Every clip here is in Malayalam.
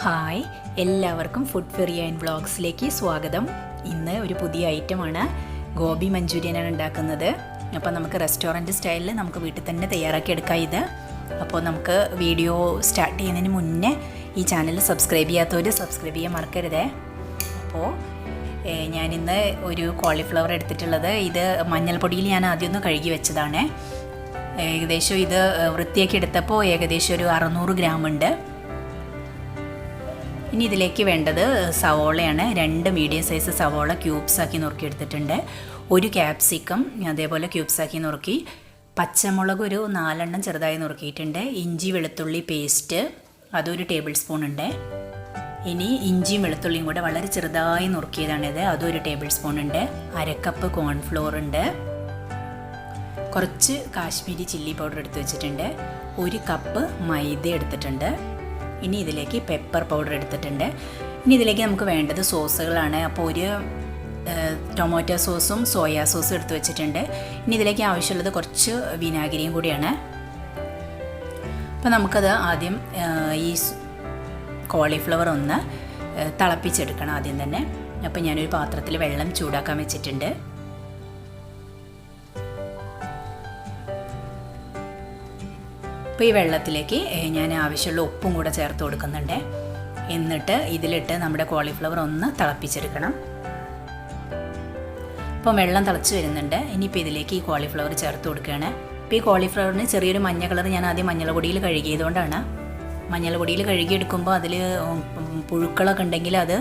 ഹായ്, എല്ലാവർക്കും ഫുഡ് ഫെറിയ ആൻഡ് വ്ളോഗ്സിലേക്ക് സ്വാഗതം. ഇന്ന് ഒരു പുതിയ ഐറ്റമാണ് ഗോബി മഞ്ചൂരിയനാണ് ഉണ്ടാക്കുന്നത്. അപ്പോൾ നമുക്ക് റെസ്റ്റോറൻറ്റ് സ്റ്റൈലിൽ നമുക്ക് വീട്ടിൽ തന്നെ തയ്യാറാക്കി എടുക്കാം ഇത്. അപ്പോൾ നമുക്ക് വീഡിയോ സ്റ്റാർട്ട് ചെയ്യുന്നതിന് മുന്നേ ഈ ചാനൽ സബ്സ്ക്രൈബ് ചെയ്യാത്തവർ സബ്സ്ക്രൈബ് ചെയ്യാൻ മറക്കരുതേ. അപ്പോൾ ഞാനിന്ന് ഒരു കോളിഫ്ലവർ എടുത്തിട്ടുള്ളത്. ഇത് മഞ്ഞൾപ്പൊടിയിൽ ഞാൻ ആദ്യം ഒന്ന് കഴുകി വെച്ചതാണ്. ഏകദേശം ഇത് വൃത്തിയാക്കി എടുത്തപ്പോൾ ഏകദേശം ഒരു 600 ഗ്രാം ഉണ്ട്. ഇനി ഇതിലേക്ക് വേണ്ടത് സവോളയാണ്. 2 മീഡിയം സൈസ് സവോള ക്യൂബ്സാക്കി നുറുക്കിയെടുത്തിട്ടുണ്ട്. 1 ക്യാപ്സിക്കം അതേപോലെ ക്യൂബ്സാക്കി നുറുക്കി. പച്ചമുളക് ഒരു 4 എണ്ണം ചെറുതായി നുറുക്കിയിട്ടുണ്ട്. ഇഞ്ചി വെളുത്തുള്ളി പേസ്റ്റ് അതൊരു ടേബിൾ സ്പൂൺ ഉണ്ട്. ഇനി ഇഞ്ചിയും വെളുത്തുള്ളിയും കൂടെ വളരെ ചെറുതായി നുറുക്കിയതാണിത്, അതൊരു ടേബിൾ സ്പൂൺ ഉണ്ട്. 1/2 കപ്പ് കോൺഫ്ലോർ ഉണ്ട്. കുറച്ച് കാശ്മീരി ചില്ലി പൗഡർ എടുത്ത് വെച്ചിട്ടുണ്ട്. 1 കപ്പ് മൈദ എടുത്തിട്ടുണ്ട്. ഇനി ഇതിലേക്ക് പെപ്പർ പൗഡർ എടുത്തിട്ടുണ്ട്. ഇനി ഇതിലേക്ക് നമുക്ക് വേണ്ടത് സോസുകളാണ്. അപ്പോൾ ഒരു ടൊമാറ്റോ സോസും സോയാ സോസും എടുത്ത് വെച്ചിട്ടുണ്ട്. ഇനി ഇതിലേക്ക് ആവശ്യമുള്ളത് കുറച്ച് വിനാഗിരിയും കൂടിയാണ്. അപ്പോൾ നമുക്കത് ആദ്യം ഈ കോളിഫ്ലവർ ഒന്ന് തിളപ്പിച്ചെടുക്കണം ആദ്യം തന്നെ. അപ്പോൾ ഞാനൊരു പാത്രത്തിൽ വെള്ളം ചൂടാക്കാൻ വെച്ചിട്ടുണ്ട്. അപ്പോൾ ഈ വെള്ളത്തിലേക്ക് ഞാൻ ആവശ്യമുള്ള ഉപ്പും കൂടെ ചേർത്ത് കൊടുക്കുന്നുണ്ട്. എന്നിട്ട് ഇതിലിട്ട് നമ്മുടെ കോളിഫ്ലവർ ഒന്ന് തിളപ്പിച്ചെടുക്കണം. അപ്പോൾ വെള്ളം തിളച്ച് വരുന്നുണ്ട്. ഇനിയിപ്പോൾ ഇതിലേക്ക് ഈ കോളിഫ്ലവർ ചേർത്ത് കൊടുക്കുകയാണ്. ഇപ്പോൾ ഈ കോളിഫ്ലവറിന് ചെറിയൊരു മഞ്ഞ കളർ ഞാൻ ആദ്യം മഞ്ഞൾപ്പൊടിയിൽ കഴുകിയതുകൊണ്ടാണ്. മഞ്ഞൾപ്പൊടിയിൽ കഴുകിയെടുക്കുമ്പോൾ അതിൽ പുഴുക്കളൊക്കെ ഉണ്ടെങ്കിൽ അത്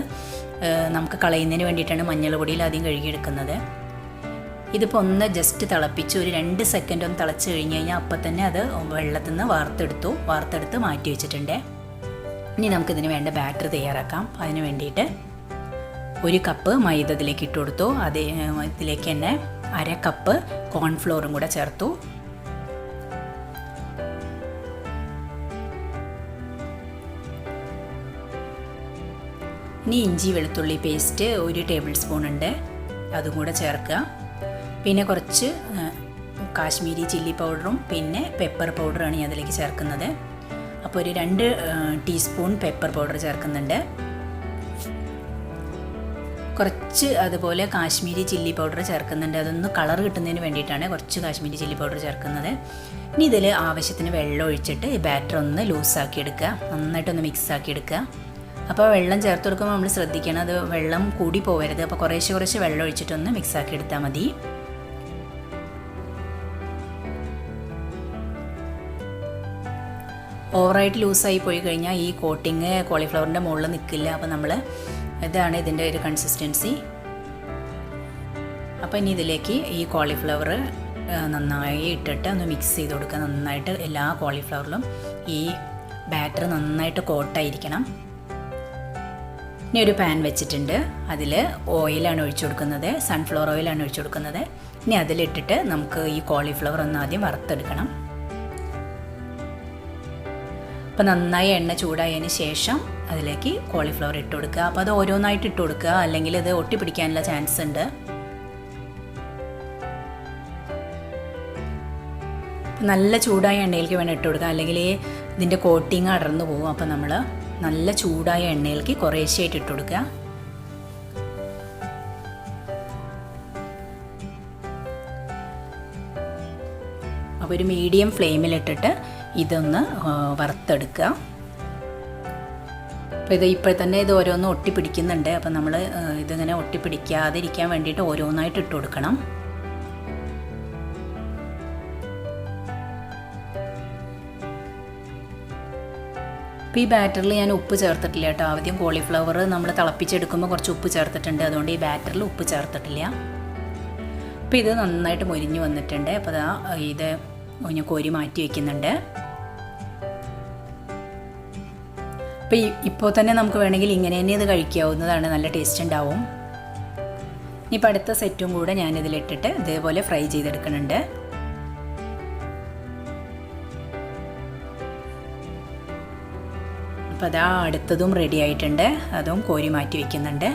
നമുക്ക് കളയുന്നതിന് വേണ്ടിയിട്ടാണ് മഞ്ഞൾപ്പൊടിയിൽ ആദ്യം കഴുകിയെടുക്കുന്നത്. ഇതിപ്പോൾ ഒന്ന് ജസ്റ്റ് തിളപ്പിച്ച് ഒരു 2 സെക്കൻഡ് ഒന്ന് തിളച്ച് കഴിഞ്ഞ് കഴിഞ്ഞാൽ അപ്പം തന്നെ അത് വെള്ളത്തിൽ നിന്ന് വാർത്തെടുത്ത് മാറ്റി വെച്ചിട്ടുണ്ട്. ഇനി നമുക്കിതിന് വേണ്ട ബാറ്റർ തയ്യാറാക്കാം. അതിന് വേണ്ടിയിട്ട് 1 കപ്പ് മൈദ ഇതിലേക്ക് ഇട്ട് കൊടുത്തു. ഇതിലേക്ക് തന്നെ 1/2 കപ്പ് കോൺഫ്ലോറും കൂടെ ചേർത്തു. ഇനി ഇഞ്ചി വെളുത്തുള്ളി പേസ്റ്റ് 1 ടേബിൾ സ്പൂൺ ഉണ്ട്, അതും കൂടെ ചേർക്കുക. പിന്നെ കുറച്ച് കാശ്മീരി ചില്ലി പൗഡറും പിന്നെ പെപ്പർ പൗഡറാണ് ഞാൻ അതിലേക്ക് ചേർക്കുന്നത്. അപ്പോൾ ഒരു 2 ടീസ്പൂൺ പെപ്പർ പൗഡർ ചേർക്കുന്നുണ്ട്. കുറച്ച് അതുപോലെ കാശ്മീരി ചില്ലി പൗഡർ ചേർക്കുന്നുണ്ട്. അതൊന്ന് കളർ കിട്ടുന്നതിന് വേണ്ടിയിട്ടാണ് കുറച്ച് കാശ്മീരി ചില്ലി പൗഡർ ചേർക്കുന്നത്. ഇനി ഇതിൽ ആവശ്യത്തിന് വെള്ളം ഒഴിച്ചിട്ട് ഈ ബാറ്റർ ഒന്ന് ലൂസാക്കി എടുക്കുക, നന്നായിട്ടൊന്ന് മിക്സ് ആക്കി എടുക്കുക. അപ്പോൾ വെള്ളം ചേർത്ത് കൊടുക്കുമ്പോൾ നമ്മൾ ശ്രദ്ധിക്കണം, അത് വെള്ളം കൂടി പോകരുത്. അപ്പോൾ കുറേശ്ശെ വെള്ളം ഒഴിച്ചിട്ടൊന്ന് മിക്സ് ആക്കി എടുത്താൽ മതി. ഓവറായിട്ട് ലൂസായി പോയി കഴിഞ്ഞാൽ ഈ കോട്ടിങ് കോളിഫ്ലവറിൻ്റെ മുകളിൽ നിൽക്കില്ല. അപ്പോൾ ഇതാണ് ഇതിൻ്റെ ഒരു കൺസിസ്റ്റൻസി. അപ്പോൾ ഇനി ഇതിലേക്ക് ഈ കോളിഫ്ലവർ നന്നായി ഇട്ടിട്ട് ഒന്ന് മിക്സ് ചെയ്ത് കൊടുക്കുക. നന്നായിട്ട് എല്ലാ കോളിഫ്ലവറിലും ഈ ബാറ്റർ നന്നായിട്ട് കോട്ടായിരിക്കണം. ഇനി ഒരു പാൻ വെച്ചിട്ടുണ്ട്. അതിൽ ഓയിലാണ് ഒഴിച്ചു കൊടുക്കുന്നത്, സൺഫ്ലവർ ഓയിലാണ് ഒഴിച്ചു കൊടുക്കുന്നത്. ഇനി അതിലിട്ടിട്ട് നമുക്ക് ഈ കോളിഫ്ലവർ ഒന്ന് ആദ്യം വറുത്തെടുക്കണം. അപ്പോൾ നന്നായി എണ്ണ ചൂടായതിന് ശേഷം അതിലേക്ക് കോളിഫ്ലവർ ഇട്ട് കൊടുക്കുക. അപ്പോൾ അത് ഓരോന്നായിട്ട് ഇട്ട് കൊടുക്കുക, അല്ലെങ്കിൽ ഇത് ഒട്ടിപ്പിടിക്കാനുള്ള ചാൻസ് ഉണ്ട്. നല്ല ചൂടായ എണ്ണയിലേക്ക് വേണം ഇട്ട് കൊടുക്കുക, അല്ലെങ്കിൽ ഇതിൻ്റെ കോട്ടിങ് അടർന്നു പോകും. അപ്പോൾ നമ്മൾ നല്ല ചൂടായ എണ്ണയിലേക്ക് കുറേശ്ശെയായിട്ട് ഇട്ട് കൊടുക്കുക. അപ്പോൾ ഒരു മീഡിയം ഫ്ലെയിമിലിട്ടിട്ട് ഇതൊന്ന് വറുത്തെടുക്കുക. അപ്പോൾ ഇപ്പോൾ തന്നെ ഇത് ഓരോന്നും ഒട്ടിപ്പിടിക്കുന്നുണ്ട്. അപ്പോൾ നമ്മൾ ഇതിങ്ങനെ ഒട്ടിപ്പിടിക്കാതിരിക്കാൻ വേണ്ടിയിട്ട് ഓരോന്നായിട്ട് ഇട്ട് കൊടുക്കണം. അപ്പോൾ ഈ ബാറ്ററിൽ ഞാൻ ഉപ്പ് ചേർത്തിട്ടില്ല കേട്ടോ. ആദ്യം കോളിഫ്ലവർ നമ്മൾ തിളപ്പിച്ചെടുക്കുമ്പോൾ കുറച്ച് ഉപ്പ് ചേർത്തിട്ടുണ്ട്, അതുകൊണ്ട് ഈ ബാറ്ററിൽ ഉപ്പ് ചേർത്തിട്ടില്ല. അപ്പോൾ ഇത് നന്നായിട്ട് മൊരിഞ്ഞ് വന്നിട്ടുണ്ട്. അപ്പോൾ ഇത് ഞാൻ കോരി മാറ്റി വയ്ക്കുന്നുണ്ട്. അപ്പോൾ ഇപ്പോൾ തന്നെ നമുക്ക് വേണമെങ്കിൽ ഇങ്ങനെ തന്നെ ഇത് കഴിക്കാവുന്നതാണ്, നല്ല ടേസ്റ്റ് ഉണ്ടാവും. ഇനിയിപ്പോൾ അടുത്ത സെറ്റും കൂടെ ഞാനിതിലിട്ടിട്ട് ഇതേപോലെ ഫ്രൈ ചെയ്തെടുക്കുന്നുണ്ട്. അപ്പോൾ അടുത്തതും റെഡി ആയിട്ടുണ്ട്, അതും കോരി മാറ്റി വയ്ക്കുന്നുണ്ട്.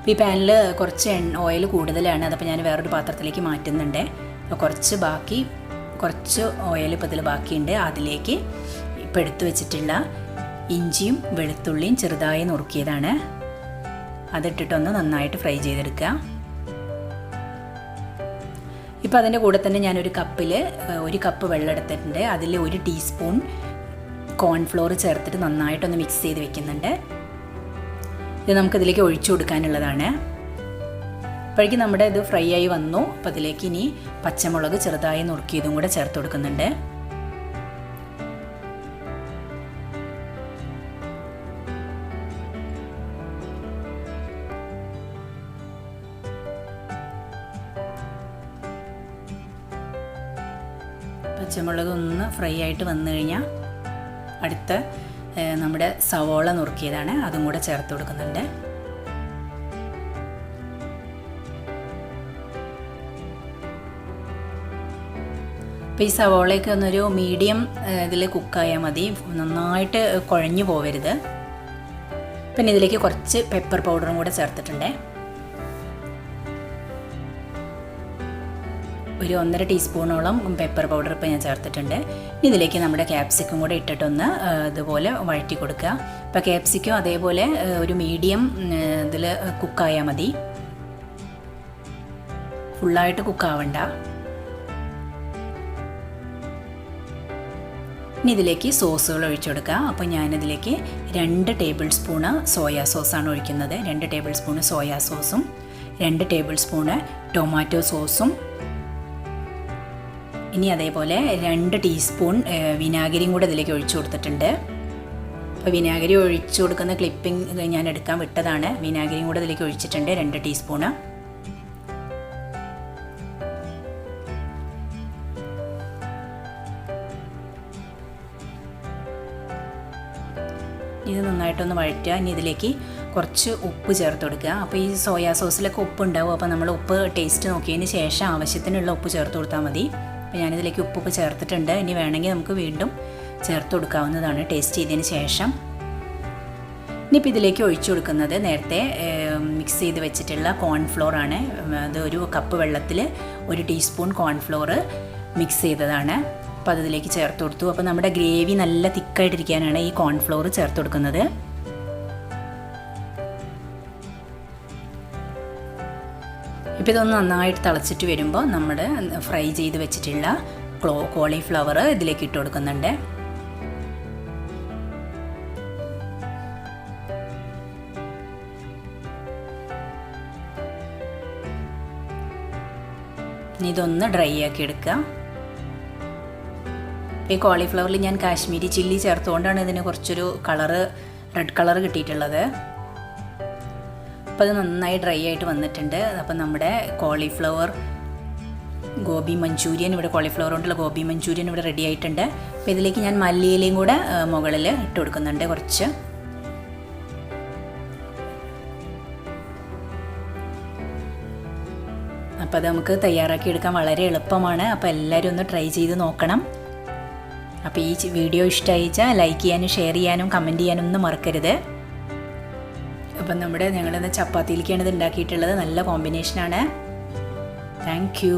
ഈ പാനിൽ കുറച്ച് ഓയിൽ കൂടുതലാണ്, അതപ്പോൾ ഞാൻ വേറൊരു പാത്രത്തിലേക്ക് മാറ്റുന്നുണ്ട്. അപ്പോൾ കുറച്ച് ഓയിൽ ഇപ്പോൾ ഇതിൽ ബാക്കിയുണ്ട്. അതിലേക്ക് ഇപ്പോൾ എടുത്തു വെച്ചിട്ടുള്ള ഇഞ്ചിയും വെളുത്തുള്ളിയും ചെറുതായി നുറുക്കിയതാണ്. അതിട്ടിട്ടൊന്ന് നന്നായിട്ട് ഫ്രൈ ചെയ്തെടുക്കുക. ഇപ്പോൾ അതിൻ്റെ കൂടെ തന്നെ ഞാനൊരു കപ്പിൽ 1 കപ്പ് വെള്ളം എടുത്തിട്ടുണ്ട്. അതിൽ 1 ടീസ്പൂൺ കോൺഫ്ലോർ ചേർത്തിട്ട് നന്നായിട്ടൊന്ന് മിക്സ് ചെയ്ത് വെക്കുന്നുണ്ട്. ഇത് നമുക്കിതിലേക്ക് ഒഴിച്ചു കൊടുക്കാനുള്ളതാണ്. അപ്പോഴേക്കും നമ്മുടെ ഇത് ഫ്രൈ ആയി വന്നു. അപ്പോൾ അതിലേക്ക് ഇനി പച്ചമുളക് ചെറുതായി നുറുക്കിയതും കൂടെ ചേർത്ത് കൊടുക്കുന്നുണ്ട്. പച്ചമുളക് ഒന്ന് ഫ്രൈ ആയിട്ട് വന്നു കഴിഞ്ഞാൽ അടുത്ത നമ്മുടെ സവോള നുറുക്കിയതാണ്, അതും കൂടെ ചേർത്ത് കൊടുക്കുന്നുണ്ട്. അപ്പോൾ ഈ സവോളയൊക്കെ ഒന്നൊരു മീഡിയം ഇതിൽ കുക്കായാൽ മതി, നന്നായിട്ട് കുഴഞ്ഞു പോവരുത്. പിന്നെ ഇതിലേക്ക് കുറച്ച് പെപ്പർ പൗഡറും കൂടെ ചേർത്തിട്ടുണ്ട്. ഒരു 1.5 ടീസ്പൂണോളം പെപ്പർ പൗഡർ ഇപ്പോൾ ഞാൻ ചേർത്തിട്ടുണ്ട്. ഇതിലേക്ക് നമ്മുടെ ക്യാപ്സിക്കം കൂടെ ഇട്ടിട്ടൊന്ന് ഇതുപോലെ വഴറ്റി കൊടുക്കുക. അപ്പോൾ ക്യാപ്സിക്കം അതേപോലെ ഒരു മീഡിയം ഇതിൽ കുക്കായാൽ മതി, ഫുള്ളായിട്ട് കുക്കാവണ്ട. ഇനി ഇതിലേക്ക് സോസുകൾ ഒഴിച്ചു കൊടുക്കുക. അപ്പോൾ ഞാനിതിലേക്ക് 2 ടേബിൾ സ്പൂണ് സോയാ സോസാണ് ഒഴിക്കുന്നത്. 2 ടേബിൾ സ്പൂണ് സോയാ സോസും 2 ടേബിൾ സ്പൂണ് ടൊമാറ്റോ സോസും, ഇനി അതേപോലെ 2 ടീസ്പൂൺ വിനാഗിരിയും കൂടെ ഇതിലേക്ക് ഒഴിച്ചു കൊടുത്തിട്ടുണ്ട്. അപ്പോൾ വിനാഗിരി ഒഴിച്ചു കൊടുക്കുന്ന ക്ലിപ്പിംഗ് ഞാൻ എടുക്കാൻ വിട്ടതാണ്. വിനാഗിരിയും കൂടെ ഇതിലേക്ക് ഒഴിച്ചിട്ടുണ്ട് 2 ടീസ്പൂണ്. ഇത് നന്നായിട്ടൊന്ന് വഴറ്റുക. ഇനി ഇതിലേക്ക് കുറച്ച് ഉപ്പ് ചേർത്ത് കൊടുക്കുക. അപ്പോൾ ഈ സോയാ സോസിലൊക്കെ ഉപ്പ് ഉണ്ടാവും. അപ്പോൾ നമ്മൾ ഉപ്പ് ടേസ്റ്റ് നോക്കിയതിന് ശേഷം ആവശ്യത്തിനുള്ള ഉപ്പ് ചേർത്ത് കൊടുത്താൽ മതി. അപ്പോൾ ഞാനിതിലേക്ക് ഉപ്പ് ചേർത്തിട്ടുണ്ട്. ഇനി വേണമെങ്കിൽ നമുക്ക് വീണ്ടും ചേർത്ത് കൊടുക്കാവുന്നതാണ് ടേസ്റ്റ് ചെയ്തതിന് ശേഷം. ഇനിയിപ്പോൾ ഇതിലേക്ക് ഒഴിച്ചു കൊടുക്കുന്നത് നേരത്തെ മിക്സ് ചെയ്ത് വെച്ചിട്ടുള്ള കോൺഫ്ലോർ ആണ്. അത് 1 കപ്പ് വെള്ളത്തിൽ 1 ടീസ്പൂൺ കോൺഫ്ലോർ മിക്സ് ചെയ്തതാണ്. അപ്പോൾ അതിലേക്ക് ചേർത്ത് കൊടുത്തു. അപ്പോൾ നമ്മുടെ ഗ്രേവി നല്ല തിക്കായിട്ടിരിക്കാനാണ് ഈ കോൺഫ്ലോർ ചേർത്ത് കൊടുക്കുന്നത്. ഇപ്പോൾ ഇതൊന്ന് നന്നായിട്ട് തിളച്ചിട്ട് വരുമ്പോൾ നമ്മൾ ഫ്രൈ ചെയ്ത് വെച്ചിട്ടുള്ള കോളിഫ്ലവർ ഇതിലേക്ക് ഇട്ട് കൊടുക്കുന്നുണ്ട്. ഇനി ഇതൊന്ന് ഡ്രൈ ആക്കി എടുക്കുക. ഈ കോളിഫ്ലവറിൽ ഞാൻ കാശ്മീരി ചില്ലി ചേർത്തുകൊണ്ടാണ് ഇതിന് കുറച്ചൊരു റെഡ് കളർ കിട്ടിയിട്ടുള്ളത്. അപ്പോൾ അത് നന്നായി ഡ്രൈ ആയിട്ട് വന്നിട്ടുണ്ട്. അപ്പോൾ നമ്മുടെ കോളിഫ്ലവർ ഗോബി മഞ്ചൂരിയൻ, ഇവിടെ കോളിഫ്ലവർ കൊണ്ടുള്ള ഗോബി മഞ്ചൂരിയൻ ഇവിടെ റെഡി ആയിട്ടുണ്ട്. അപ്പോൾ ഇതിലേക്ക് ഞാൻ മല്ലിയിലയും കൂടെ മുകളിൽ ഇട്ട് കൊടുക്കുന്നുണ്ട് കുറച്ച്. അപ്പോൾ അത് നമുക്ക് തയ്യാറാക്കി എടുക്കാൻ വളരെ എളുപ്പമാണ്. അപ്പോൾ എല്ലാവരും ഒന്ന് ട്രൈ ചെയ്ത് നോക്കണം. അപ്പോൾ ഈ വീഡിയോ ഇഷ്ടമായിച്ചാൽ ലൈക്ക് ചെയ്യാനും ഷെയർ ചെയ്യാനും കമൻറ്റ് ചെയ്യാനും ഒന്നും മറക്കരുത്. അപ്പം ഞങ്ങളിന്ന് ചപ്പാത്തിയിലേക്കാണ് ഇത് ഉണ്ടാക്കിയിട്ടുള്ളത്. നല്ല കോമ്പിനേഷനാണ്. Thank you.